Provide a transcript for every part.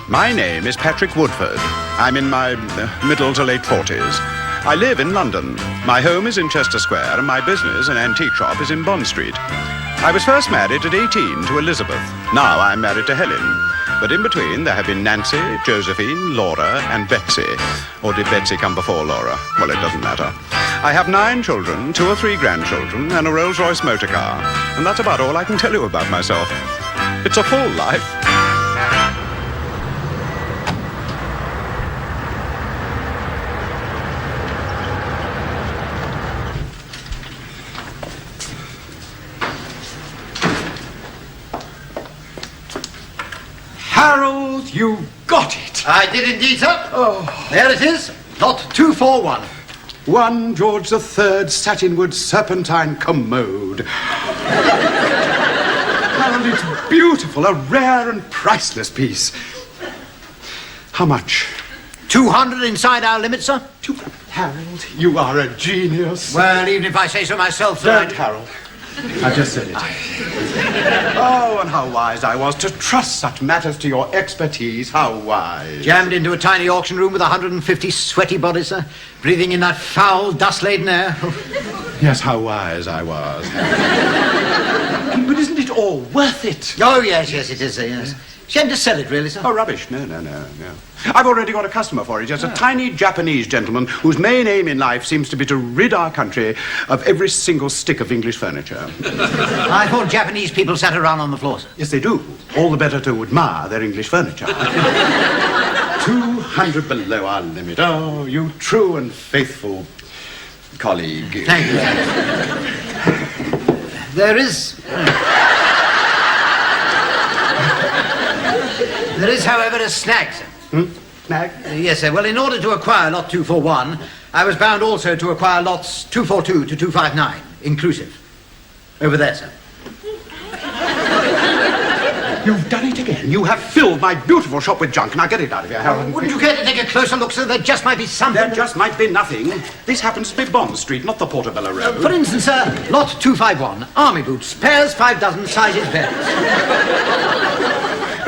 My name is Patrick Woodford. I'm in my middle to late 40s. I live in London. My home is in Chester Square, and my business, an antique shop, is in Bond Street. I was first married at 18 to Elizabeth. Now I'm married to Helen. But in between, there have been Nancy, Josephine, Laura, and Betsy. Or did Betsy come before Laura? Well, it doesn't matter. I have 9 children, 2 or 3 grandchildren, and a Rolls-Royce motor car. And that's about all I can tell you about myself. It's a full life. Harold, you got it. I did indeed, sir. Oh. There it is. Lot 241. 1 George III satinwood serpentine commode. Harold, it's beautiful, a rare and priceless piece. How much? 200 inside our limit, sir. Harold, you are a genius. Well, even if I say so myself, sir. Don't, Harold. I just said it. Oh, and how wise I was to trust such matters to your expertise. How wise. Jammed into a tiny auction room with 150 sweaty bodies, sir. Breathing in that foul, dust-laden air. Yes, how wise I was. But isn't it all worth it? Oh, yes, it is, sir, yes. Shame to sell it, really, sir. Oh, rubbish. No. I've already got a customer for it. Just a tiny Japanese gentleman whose main aim in life seems to be to rid our country of every single stick of English furniture. I thought Japanese people sat around on the floor, sir. Yes, they do. All the better to admire their English furniture. 200 below our limit. Oh, you true and faithful colleague. Thank you. There is, however, a snag, sir. Snag? Yes, sir. Well, in order to acquire lot 241, I was bound also to acquire lots 242 to 259, inclusive. Over there, sir. You've done it again. You have filled my beautiful shop with junk. Now get it out of here, Harold. Wouldn't you care to take a closer look, sir? There just might be something. There just might be nothing. This happens to be Bond Street, not the Portobello Road. For instance, sir, lot 251, army boots, pairs 5 dozen, sizes varies.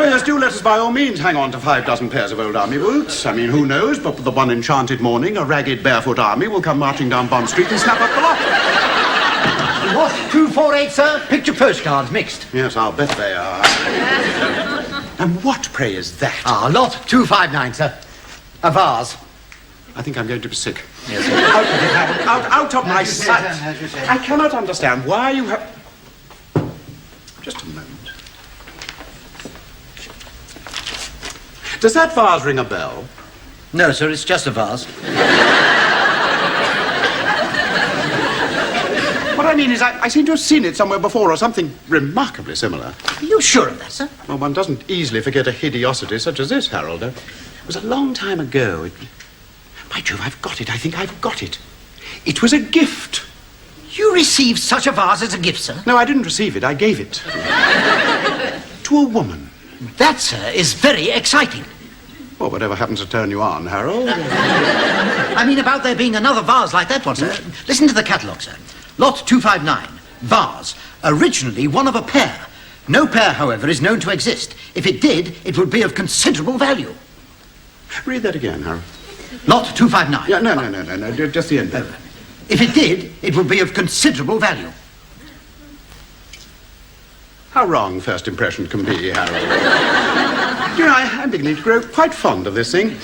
Oh, yes, do let us by all means hang on to 5 dozen pairs of old army boots. I mean, who knows, but for the one enchanted morning, a ragged barefoot army will come marching down Bond Street and snap up the lot. Lot 248, sir, picture postcards mixed. Yes, I'll bet they are. And what, pray, is that? Lot 259, sir. A vase. I think I'm going to be sick. Yes, sir. Out of it, Harold. Out of my sight. As you say. I cannot understand why you have... Just a moment. Does that vase ring a bell? No, sir, it's just a vase. What I mean is, I seem to have seen it somewhere before, or something remarkably similar. Are you sure of that, sir? Well, one doesn't easily forget a hideosity such as this, Harold. It was a long time ago. By Jove, I've got it. I think I've got it. It was a gift. You received such a vase as a gift, sir? No, I didn't receive it. I gave it. To a woman. That, sir, is very exciting. Well, whatever happens to turn you on, Harold? I mean about there being another vase like that one, sir. Listen to the catalogue, sir. Lot 259, vase, originally one of a pair. No pair, however, is known to exist. If it did, it would be of considerable value. Read that again, Harold. Lot 259. Yeah, no, just the end. If it did, it would be of considerable value. How wrong first impression can be, Harold. You know, I'm beginning to grow quite fond of this thing.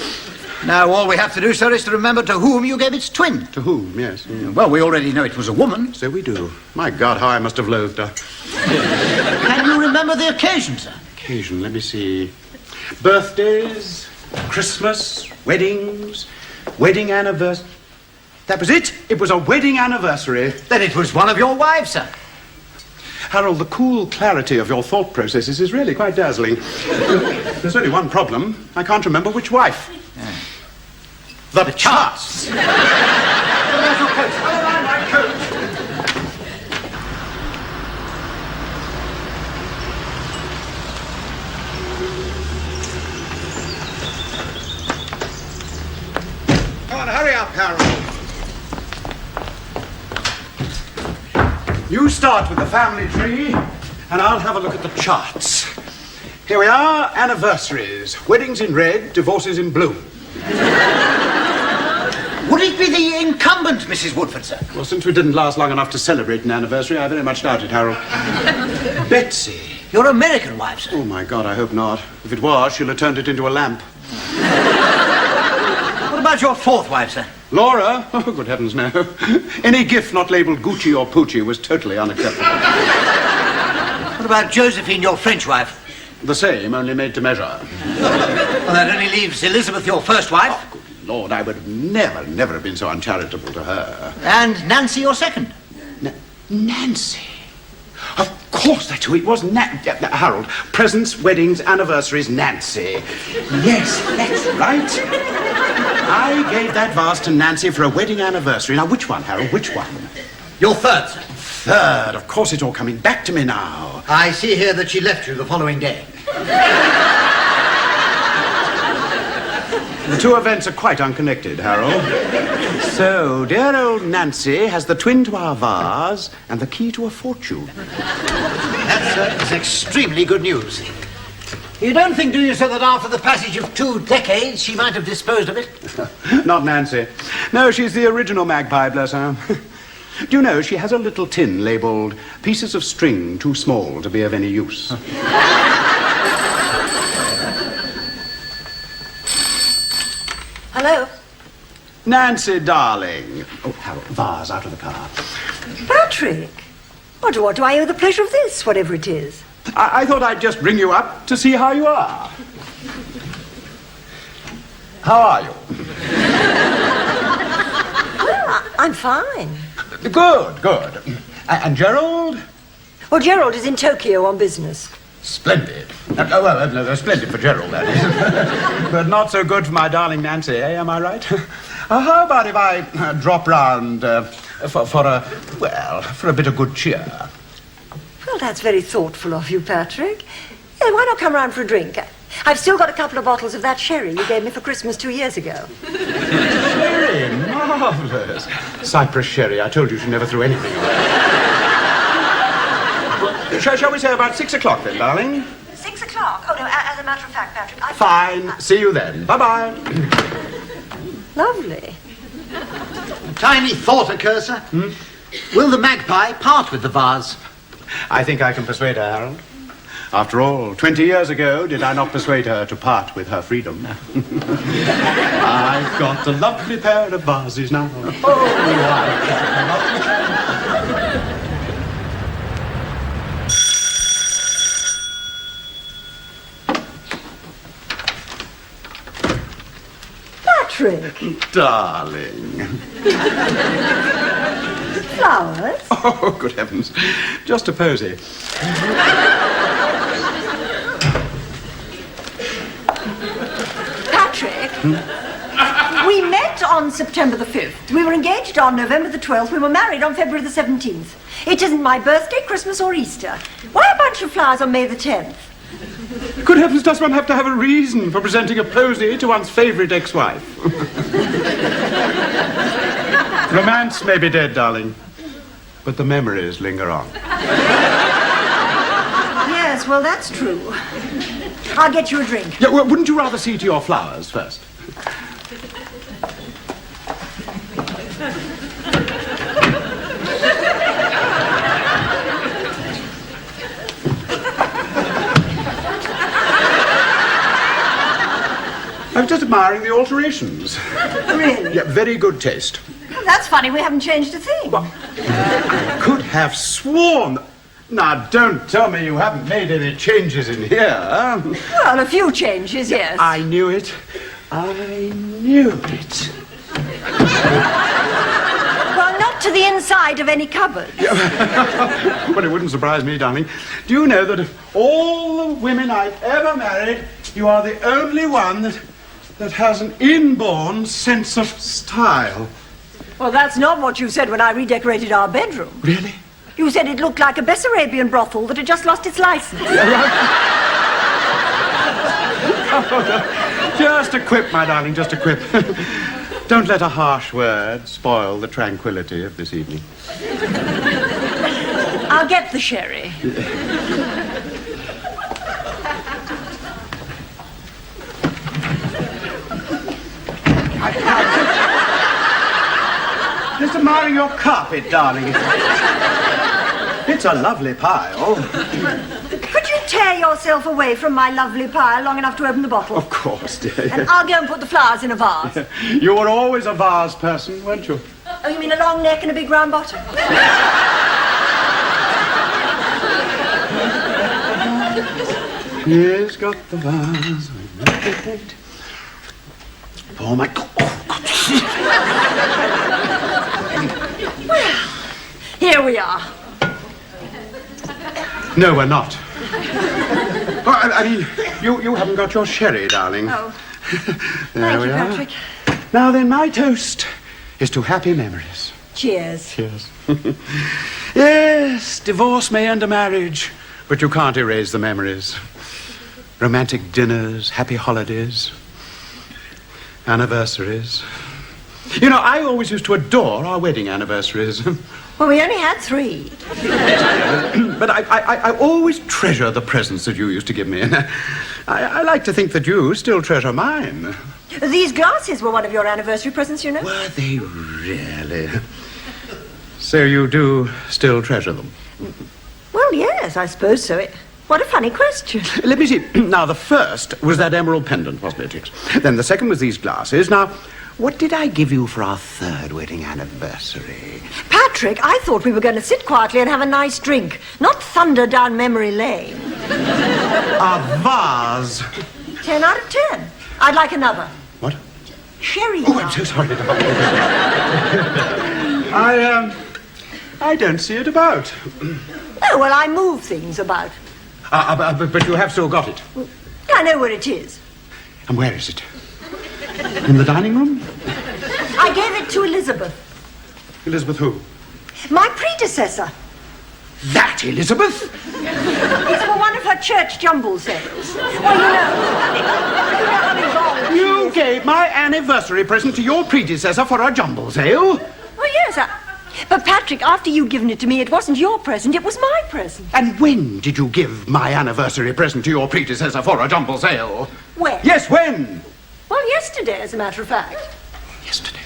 Now, all we have to do, sir, is to remember to whom you gave its twin. To whom, yes. Well, we already know it was a woman. So we do. My God, how I must have loathed her. Can you remember the occasion, sir? Occasion, let me see. Birthdays, Christmas, weddings, wedding anniversary. That was it. It was a wedding anniversary. Then it was one of your wives, sir. Harold, the cool clarity of your thought processes is really quite dazzling. There's only one problem. I can't remember which wife. The charts. Where's your coat? My coat. Come on, hurry up, Harold. You start with the family tree, and I'll have a look at the charts. Here we are, anniversaries. Weddings in red, divorces in blue. Would it be the incumbent, Mrs. Woodford, sir? Well, since we didn't last long enough to celebrate an anniversary, I very much doubt it, Harold. Betsy. Your American wife, sir. Oh, my God, I hope not. If it was, she'll have turned it into a lamp. What about your fourth wife, sir? Laura? Oh, good heavens, no. Any gift not labelled Gucci or Poochie was totally unacceptable. What about Josephine, your French wife? The same, only made to measure. Well, that only leaves Elizabeth, your first wife. Oh, good Lord, I would never have been so uncharitable to her. And Nancy, your second. Nancy? Of course, that's who it was. Harold, presents, weddings, anniversaries, Nancy. Yes, that's right. I gave that vase to Nancy for a wedding anniversary. Now, which one, Harold, which one? Your third, sir. Third. Of course, it's all coming back to me now. I see here that she left you the following day. The two events are quite unconnected, Harold. So, dear old Nancy has the twin to our vase and the key to a fortune. That, sir, is extremely good news. You don't think, do you, sir, that after the passage of 2 decades she might have disposed of it? Not Nancy. No, she's the original magpie, bless her. Do you know, she has a little tin labelled pieces of string too small to be of any use. Hello? Nancy, darling. Oh, Harold, vase out of the car. Patrick! What do I owe the pleasure of this, whatever it is? I thought I'd just ring you up to see how you are. How are you? Well, I'm fine. Good. And Gerald? Well, Gerald is in Tokyo on business. Splendid. Splendid for Gerald, that is. But not so good for my darling Nancy, eh? Am I right? How about if I drop round for a bit of good cheer? Well, that's very thoughtful of you, Patrick. Yeah, why not come round for a drink? I've still got a couple of bottles of that sherry you gave me for Christmas 2 years ago. Sherry, marvellous. Cyprus sherry, I told you she never threw anything away. Shall we say about 6 o'clock then, darling? 6 o'clock? Oh, no, as a matter of fact, Patrick, Fine. See you then. Bye-bye. Lovely. Tiny thought occurs, sir. Will the magpie part with the vase? I think I can persuade her, Harold. After all, 20 years ago, did I not persuade her to part with her freedom? I've got a lovely pair of vases now. Oh, Patrick! darling. Flowers? Oh, good heavens. Just a posy. Patrick? We met on September the 5th. We were engaged on November the 12th. We were married on February the 17th. It isn't my birthday, Christmas, or Easter. Why a bunch of flowers on May the 10th? Good heavens, does one have to have a reason for presenting a posy to one's favourite ex-wife? Romance may be dead, darling, but the memories linger on. Yes, well, that's true. I'll get you a drink. Yeah, well, wouldn't you rather see to your flowers first? I was just admiring the alterations. Really? Yeah, very good taste. Well, that's funny. We haven't changed a thing. Well, I could have sworn... Now, don't tell me you haven't made any changes in here. Well, a few changes, yes. I knew it. I knew it. Well, not to the inside of any cupboard. Well, it wouldn't surprise me, darling. Do you know that of all the women I've ever married, you are the only one that has an inborn sense of style? Well, that's not what you said when I redecorated our bedroom. Really? You said it looked like a Bessarabian brothel that had just lost its license. Just a quip, my darling, just a quip. Don't let a harsh word spoil the tranquility of this evening. I'll get the sherry. admiring your carpet, darling. It's a lovely pile. Could you tear yourself away from my lovely pile long enough to open the bottle? Of course, dear. And I'll go and put the flowers in a vase. You were always a vase person, weren't you? Oh, you mean a long neck and a big round bottom? Yes, got the vase. Oh, my God. Well, here we are. No, we're not. Well, I mean, you haven't got your sherry, darling. Oh. There Thank we you, are. Patrick. Now then, my toast is to happy memories. Cheers. Cheers. Yes, divorce may end a marriage, but you can't erase the memories. Romantic dinners, happy holidays, anniversaries. You know, I always used to adore our wedding anniversaries. Well, we only had 3. But I always treasure the presents that you used to give me. I like to think that you still treasure mine. These glasses were one of your anniversary presents, you know. Were they really? So you do still treasure them? Well, yes, I suppose so. What a funny question. Let me see. Now, the first was that emerald pendant, wasn't it? Yes. Then the second was these glasses. Now, what did I give you for our 3rd wedding anniversary? Patrick, I thought we were going to sit quietly and have a nice drink, not thunder down memory lane. A vase. 10 out of 10. I'd like another. What? Sherry. Oh, I'm so sorry. I don't see it about. Oh, well, I move things about. But you have still got it. I know where it is. And where is it? In the dining room? I gave it to Elizabeth. Elizabeth who? My predecessor. That Elizabeth? It's for one of her church jumble sales. Well, you know I'm involved. You gave my anniversary present to your predecessor for a jumble sale? Oh, yes, but Patrick, after you'd given it to me, it wasn't your present, it was my present. And when did you give my anniversary present to your predecessor for a jumble sale? When? Yes, when? Well, yesterday, as a matter of fact. Yesterday.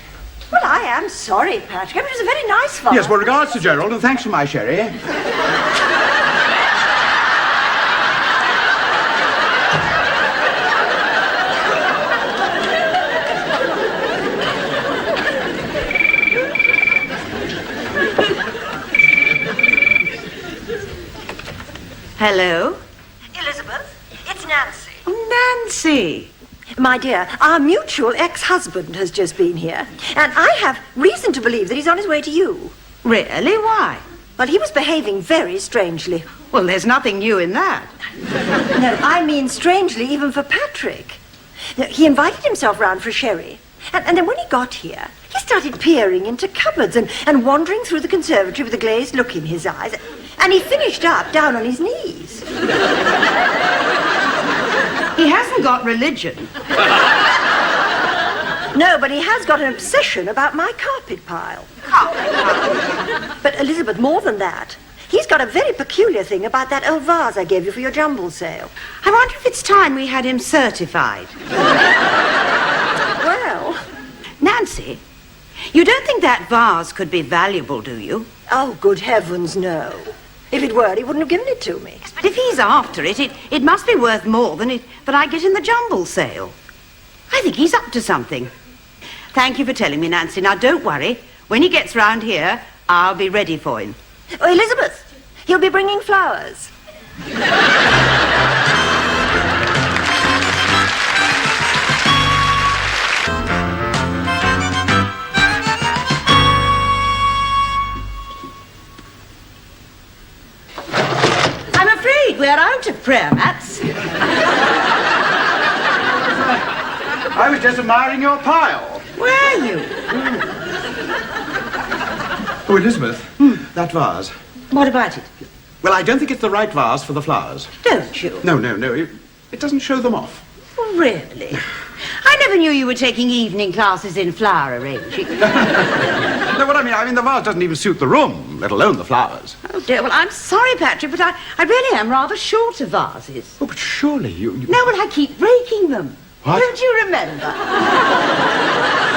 Well, I am sorry, Patrick. I mean, it was a very nice vase. Yes, well, regards to Gerald, and thanks for my sherry. Hello? Elizabeth, it's Nancy. Oh, Nancy. My dear, our mutual ex-husband has just been here, and I have reason to believe that he's on his way to you. Really? Why? Well, he was behaving very strangely. Well, there's nothing new in that. No, I mean strangely even for Patrick. He invited himself round for a sherry, and then when he got here, he started peering into cupboards and wandering through the conservatory with a glazed look in his eyes, and he finished up down on his knees. He hasn't got religion. No, but he has got an obsession about my carpet pile. But Elizabeth, more than that, he's got a very peculiar thing about that old vase I gave you for your jumble sale. I wonder if it's time we had him certified. Well... Nancy, you don't think that vase could be valuable, do you? Oh, good heavens, no. If it were, he wouldn't have given it to me. But if he's after it, it must be worth more than I get in the jumble sale. I think he's up to something. Thank you for telling me, Nancy. Now, don't worry. When he gets round here, I'll be ready for him. Oh, Elizabeth, he'll be bringing flowers. I'm afraid we're out of prayer mats. I was just admiring your pile. Were you? Oh, Elizabeth, that vase. What about it? Well, I don't think it's the right vase for the flowers. Don't you? No. It doesn't show them off. Oh, really? I never knew you were taking evening classes in flower arranging. No, what I mean, the vase doesn't even suit the room, let alone the flowers. Oh, dear. Well, I'm sorry, Patrick, but I really am rather short of vases. Oh, but surely you... No, well, I keep breaking them. What? Don't you remember?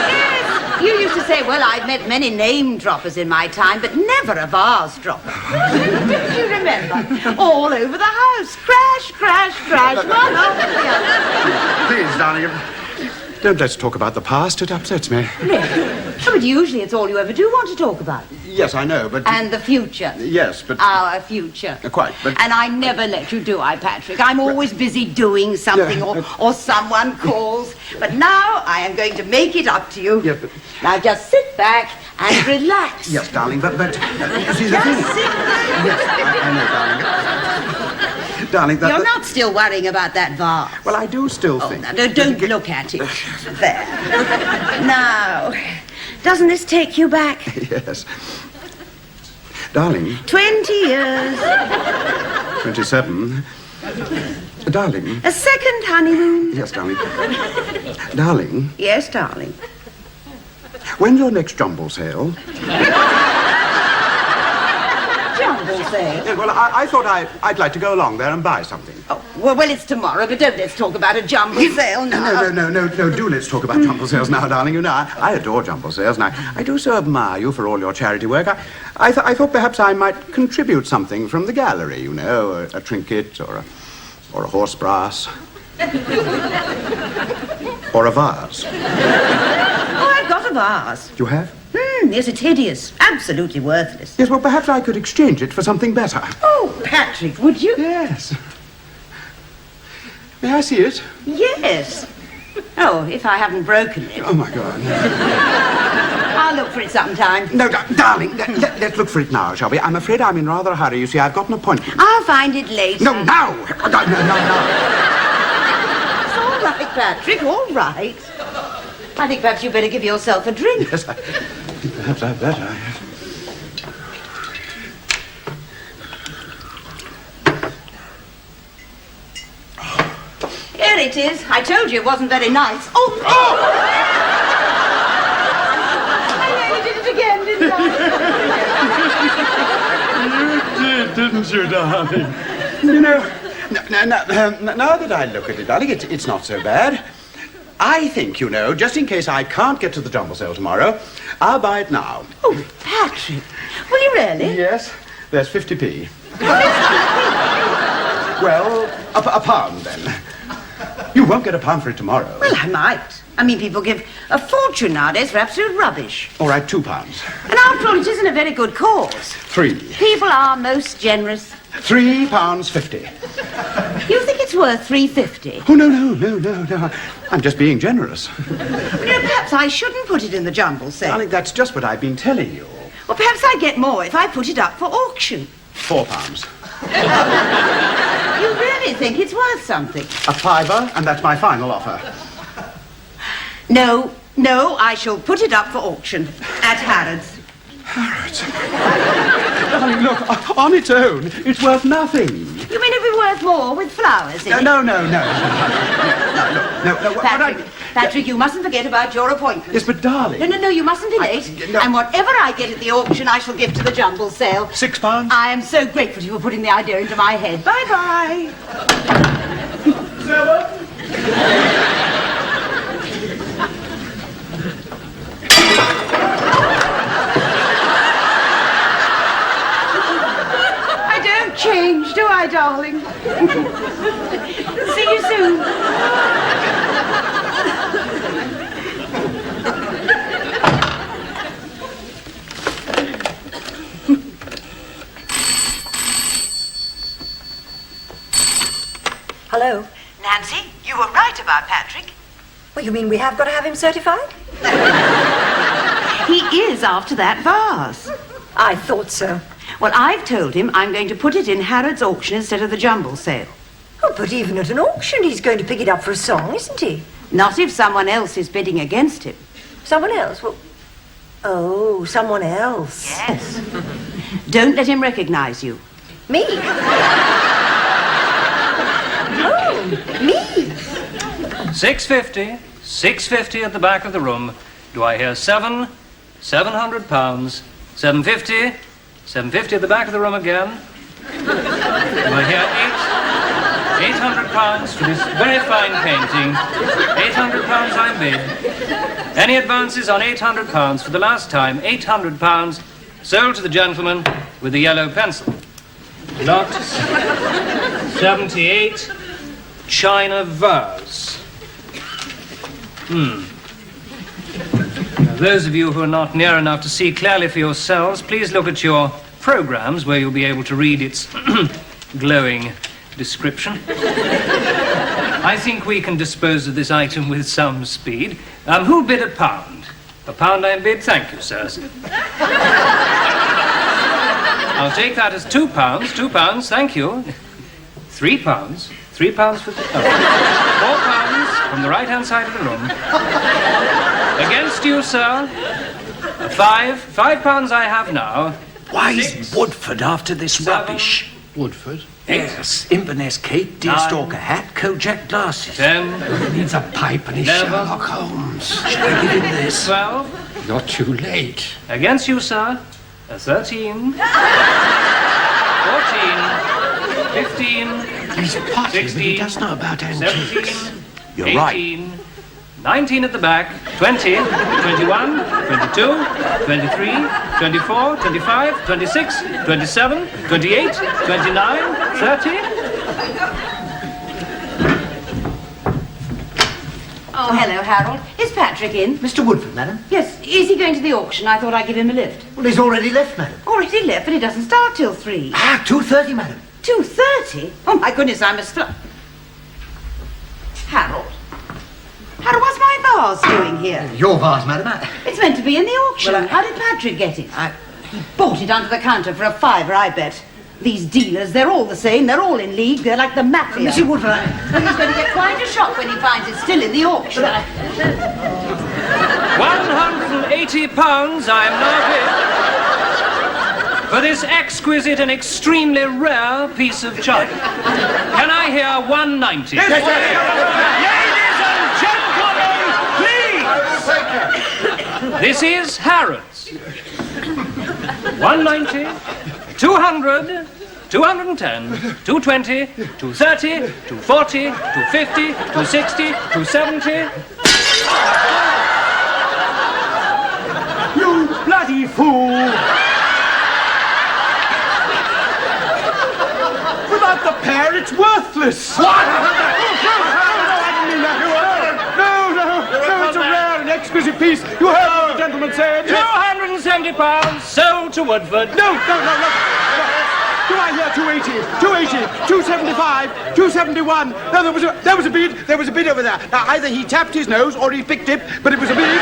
Yes, You used to say, well, I've met many name droppers in my time, but never a vase dropper. Don't you remember? All over the house. Crash, crash, crash, one after the other. Please, darling, don't let's talk about the past. It upsets me. Really? Oh, but usually it's all you ever do want to talk about. Yes, I know, but... And the future. Yes, but... Our future. Quite, but... And I never let you do, Patrick. I'm always busy doing something, Yeah, or someone calls. But now I am going to make it up to you. Yes, but... Now just sit back and relax. Yes, darling, but you see, the Just thing... sit back. Yes, I know, darling. Darling, You're not still worrying about that vase. Well, I do still Oh, think... now, don't look at it. There. Now, doesn't this take you back? Yes. Darling... 20 years. 27. Darling... A second honeymoon. Yes, darling. Darling, Yes, darling. when's your next jumble sale? Jumble sale. Yeah, well, I thought I'd like to go along there and buy something. Oh, well, it's tomorrow, but don't let's talk about a jumble sale now. No, do let's talk about jumble sales now, darling. You know, I adore jumble sales, and I do so admire you for all your charity work. I thought perhaps I might contribute something from the gallery, you know, a trinket or a horse brass. Or a vase. Oh, I've got a vase. You have? Yes, it's hideous. Absolutely worthless. Yes, well, perhaps I could exchange it for something better. Oh, Patrick, would you? Yes. May I see it? Yes. Oh, if I haven't broken it. Oh, my God. I'll look for it sometime. No, darling, let's look for it now, shall we? I'm afraid I'm in rather a hurry. You see, I've got an appointment. I'll find it later. No, now! No. It's all right, Patrick, all right. I think perhaps you better give yourself a drink. Yes, perhaps I'd better. Here it is. I told you it wasn't very nice. Oh! I nearly did it again, didn't I? You did, didn't you, darling? You know, now that I look at it, darling, it's not so bad. I think, you know, just in case I can't get to the jumble sale tomorrow, I'll buy it now. Oh, Patrick. Will you really? Yes, there's 50p. Well, a pound, then. You won't get a pound for it tomorrow. Well, I might. I mean, people give a fortune nowadays for absolute rubbish. All right, 2 pounds. And after all, it isn't a very good cause. 3. People are most generous. £3.50. You think it's worth $3.50? Oh, no. I'm just being generous. You know, perhaps I shouldn't put it in the jumble sale. Darling, that's just what I've been telling you. Well, perhaps I'd get more if I put it up for auction. £4. You really think it's worth something? A fiver, and that's my final offer. No, I shall put it up for auction at Harrods. Harrods? Darling, look, on its own, it's worth nothing. You mean it'd be worth more with flowers in it? No. No, Patrick, you mustn't forget about your appointment. Yes, but darling... No, you mustn't be late. No. And whatever I get at the auction, I shall give to the jumble sale. £6? I am so grateful to you for putting the idea into my head. Bye-bye. 7? I don't change, do I, darling? See you soon. Hello? Nancy, you were right about Patrick. Well, you mean we have got to have him certified? He is after that vase. I thought so. Well, I've told him I'm going to put it in Harrods auction instead of the jumble sale. Oh, but even at an auction, he's going to pick it up for a song, isn't he? Not if someone else is bidding against him. Someone else? Well, oh, someone else. Yes. Don't let him recognize you. Me? Oh, me? 650, 650 at the back of the room. Do I hear 7? £700. 750, 750 at the back of the room again. Do I hear 8? £800 for this very fine painting. £800 I bid. Any advances on £800 for the last time? £800 sold to the gentleman with the yellow pencil. Lot 78, China vase. Now, those of you who are not near enough to see clearly for yourselves, please look at your programs where you'll be able to read its glowing description. I think we can dispose of this item with some speed. Who bid £1? £1 I bid. Thank you, sirs. I'll take that as £2. £2, thank you. £3. £3 for £4 from the right-hand side of the room. Against you, sir. £5 I have now. Why Six, is Woodford after this seven, rubbish? Woodford? Yes, Inverness cape, deerstalker hat, Kojak glasses. 10, He needs a pipe and his 11, Sherlock Holmes. Shall I give him this? 12. Not too late. Against you, sir. 13, 14, 15, He's potty, but he 16, does know about antiques. 17, You're 18, right. 19 at the back, 20, 21, 22, 23, 24, 25, 26, 27, 28, 29, 30. Oh, hello, Harold. Is Patrick in? Mr. Woodford, madam? Yes. Is he going to the auction? I thought I'd give him a lift. Well, he's already left, madam. Already left, but he doesn't start till 3. 2:30, madam. 2:30? Oh, my goodness, I must start. Harold? Harold, what's my vase doing here? Your vase, madam. It's meant to be in the auction. Well, How did Patrick get it? He bought it under the counter for £5, I bet. These dealers, they're all the same. They're all in league. They're like the mafia. Mr. Woodford, Well, he's going to get quite a shock when he finds it's still in the auction. £180 I am now bid for this exquisite and extremely rare piece of china. Can I hear 190? Yes, Ladies and gentlemen, please! This is Harrods. 190, 200, 210, 220, 230, 240, 250, 260, 270. You bloody fool! Without the pair, it's worthless! What? No, I didn't mean that. No, it's a rare and exquisite piece. You heard what the gentleman said. £270 sold to Woodford. No. Do I hear 280, 275, 271? No, there was a bid over there. Now, either he tapped his nose or he picked it, but it was a bid.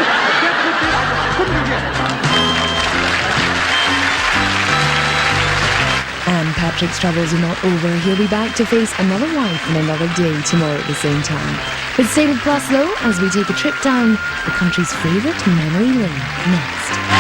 And Patrick's troubles are not over. He'll be back to face another wife and another day tomorrow at the same time. It's Stable Plus, though, as we take a trip down the country's favourite memory lane next.